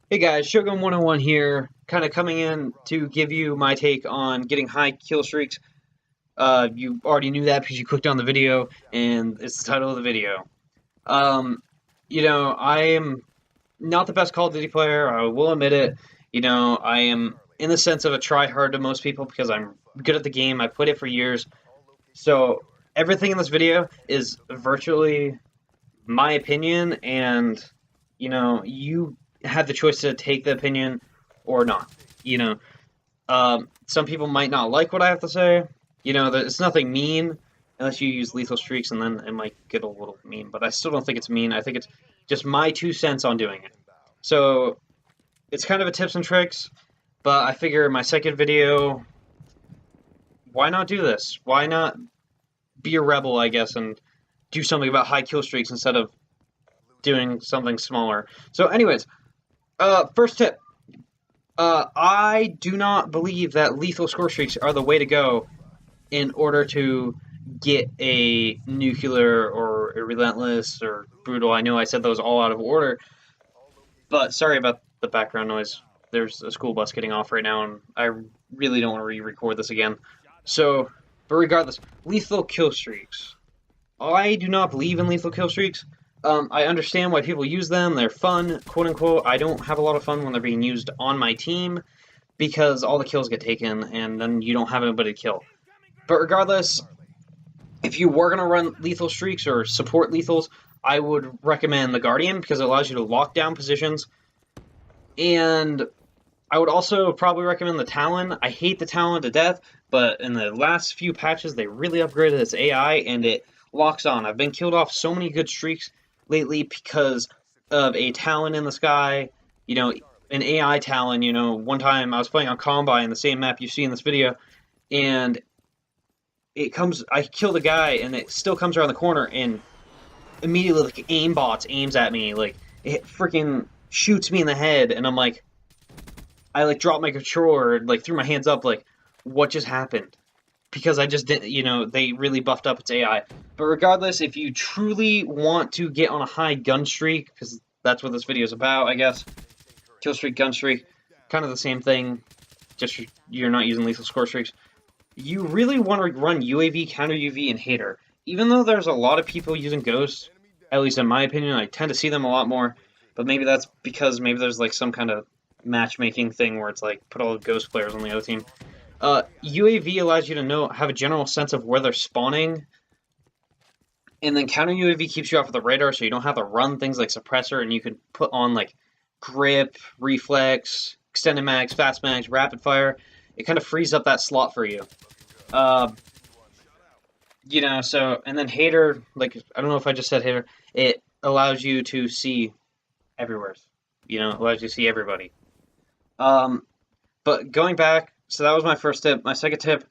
Hey guys, Shogun101 here, kind of coming in to give you my take on getting high kill streaks. You already knew that because you clicked on the video, and it's the title of the video. Um, I am not the best Call of Duty player, I will admit it. I am in the sense of a try-hard to most people because I'm good at the game, I played it for years. So, everything in this video is virtually my opinion, and, you have the choice to take the opinion or not. Some people might not like what I have to say. It's nothing mean unless you use lethal streaks, and then it might get a little mean. But I still don't think it's mean. I think it's just my 2 cents on doing it. So it's kind of a tips and tricks. But I figure my second video, why not do this? Why not be a rebel, I guess, and do something about high kill streaks instead of doing something smaller. So anyways, first tip. I do not believe that lethal score streaks are the way to go in order to get a nuclear or a relentless or brutal. I know I said those all out of order, but sorry about the background noise. There's a school bus getting off right now, and I really don't want to re-record this again. So, but regardless, lethal kill streaks. I do not believe in lethal kill streaks. I understand why people use them. They're fun, quote-unquote. I don't have a lot of fun when they're being used on my team because all the kills get taken, and then you don't have anybody to kill. But regardless, if you were going to run lethal streaks or support lethals, I would recommend the Guardian because it allows you to lock down positions. And I would also probably recommend the Talon. I hate the Talon to death, but in the last few patches, they really upgraded its AI, and it locks on. I've been killed off so many good streaks lately because of a Talon in the sky, an AI Talon. One time I was playing on Combine, the same map you see in this video, and I killed a guy, and it still comes around the corner, and immediately, aimbots aims at me, it freaking shoots me in the head, and I'm like, I dropped my controller, threw my hands up, what just happened? Because I just didn't, they really buffed up its AI. But regardless, if you truly want to get on a high gun streak, because that's what this video is about, I guess, kill streak, gun streak, kind of the same thing, just you're not using lethal score streaks, you really want to run UAV, counter UV, and hater. Even though there's a lot of people using ghosts, at least in my opinion, I tend to see them a lot more, but maybe that's because maybe there's some kind of matchmaking thing where it's put all the ghost players on the other team. UAV allows you to have a general sense of where they're spawning, and then counter UAV keeps you off of the radar, so you don't have to run things like suppressor, and you can put on grip, reflex, extended mags, fast mags, rapid fire. It kind of frees up that slot for you. And then hater, I don't know if I just said hater, it allows you to see everywhere. It allows you to see everybody. But going back, so that was my first tip. My second tip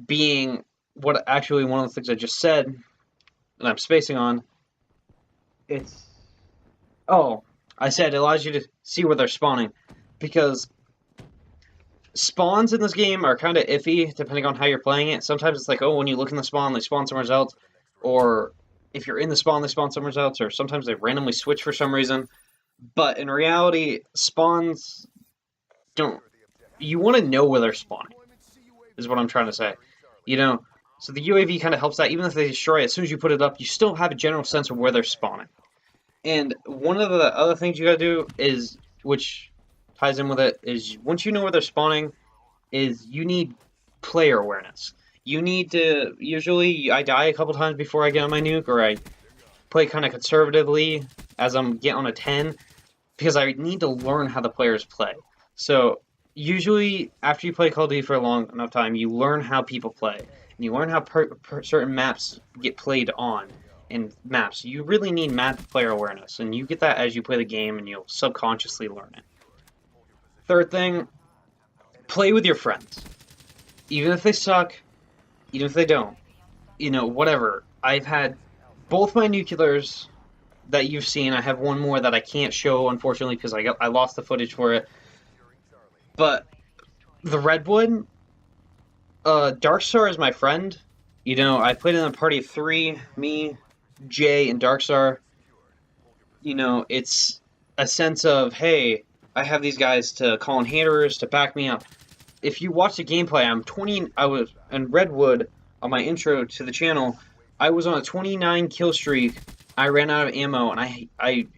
being one of the things I just said, and I'm spacing on. I said it allows you to see where they're spawning, because spawns in this game are kind of iffy depending on how you're playing it. Sometimes it's when you look in the spawn, they spawn somewhere else, or if you're in the spawn, they spawn somewhere else, or sometimes they randomly switch for some reason. But in reality, spawns don't. You want to know where they're spawning, is what I'm trying to say. So the UAV kind of helps that. Even if they destroy it, as soon as you put it up, you still have a general sense of where they're spawning. And one of the other things you gotta do is, which ties in with it, is once you know where they're spawning, is you need player awareness. You need to, usually I die a couple times before I get on my nuke, or I play kind of conservatively as I'm getting on a 10, because I need to learn how the players play. So usually after you play Call of Duty for a long enough time, you learn how people play, and you learn how certain maps get played on. And maps, you really need map player awareness, and you get that as you play the game, and you'll subconsciously learn it. Third thing, play with your friends. Even if they suck, even if they don't, whatever. I've had both my nuclears that you've seen. I have one more that I can't show, unfortunately, because I lost the footage for it. But the Redwood, Darkstar is my friend. I played in a party of 3, me, Jay, and Darkstar. It's a sense of, hey, I have these guys to call in haters to back me up. If you watch the gameplay, I was in Redwood on my intro to the channel. I was on a 29 kill streak. I ran out of ammo, and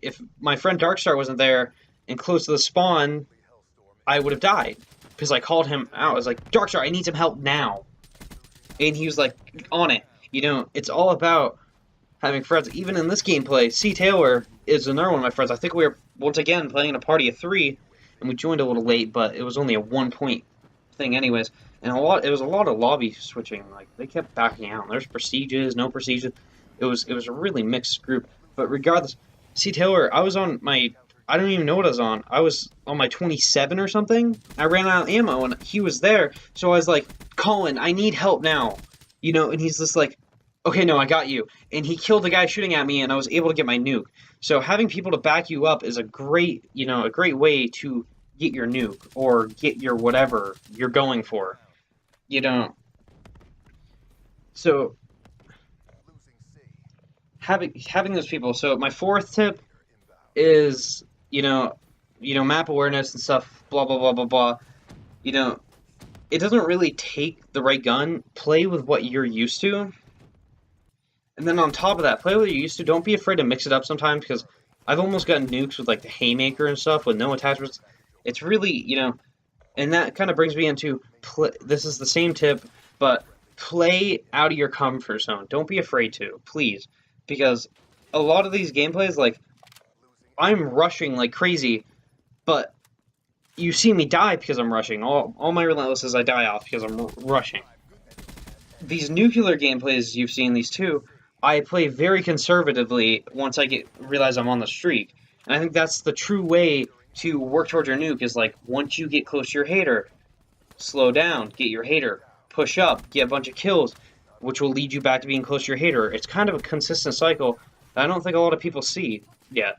if my friend Darkstar wasn't there and close to the spawn, I would have died because I called him out. I was like, Darkstar, I need some help now, and he was like, on it. You know, it's all about having friends. Even in this gameplay, C. Taylor is another one of my friends. I think we were once again playing in a party of 3, and we joined a little late, but it was only a 1-point thing anyways. And it was a lot of lobby switching. Like, they kept backing out. There's prestiges, no prestiges. It was a really mixed group. But regardless, C. Taylor, I don't even know what I was on. I was on my 27 or something. I ran out of ammo, and he was there. So I was like, Colin, I need help now. You know, and he's just like, okay, no, I got you. And he killed the guy shooting at me, and I was able to get my nuke. So having people to back you up is a great way to get your nuke or get your whatever you're going for. You know. So having those people. So my fourth tip is, map awareness and stuff, blah blah blah blah blah. You know, it doesn't really take the right gun. Play with what you're used to. And then on top of that, play what you're used to. Don't be afraid to mix it up sometimes, because I've almost gotten nukes with like the Haymaker and stuff with no attachments. It's really, and that kind of brings me into, this is the same tip, but play out of your comfort zone. Don't be afraid to, please. Because a lot of these gameplays, like, I'm rushing like crazy, but you see me die because I'm rushing. All my relentlesses I die off because I'm rushing. These nuclear gameplays you've seen, these two, I play very conservatively once I realize I'm on the streak. And I think that's the true way to work towards your nuke, is like, once you get close to your hater, slow down, get your hater, push up, get a bunch of kills, which will lead you back to being close to your hater. It's kind of a consistent cycle that I don't think a lot of people see yet.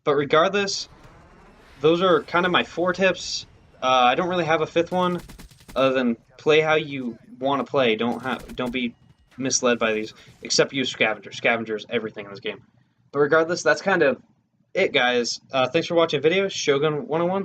But regardless, those are kind of my 4 tips. I don't really have a 5th one, other than play how you want to play. Don't be misled by these, except use Scavenger. Scavenger is everything in this game. But regardless, that's kind of it, guys. Thanks for watching the video. Shogun101.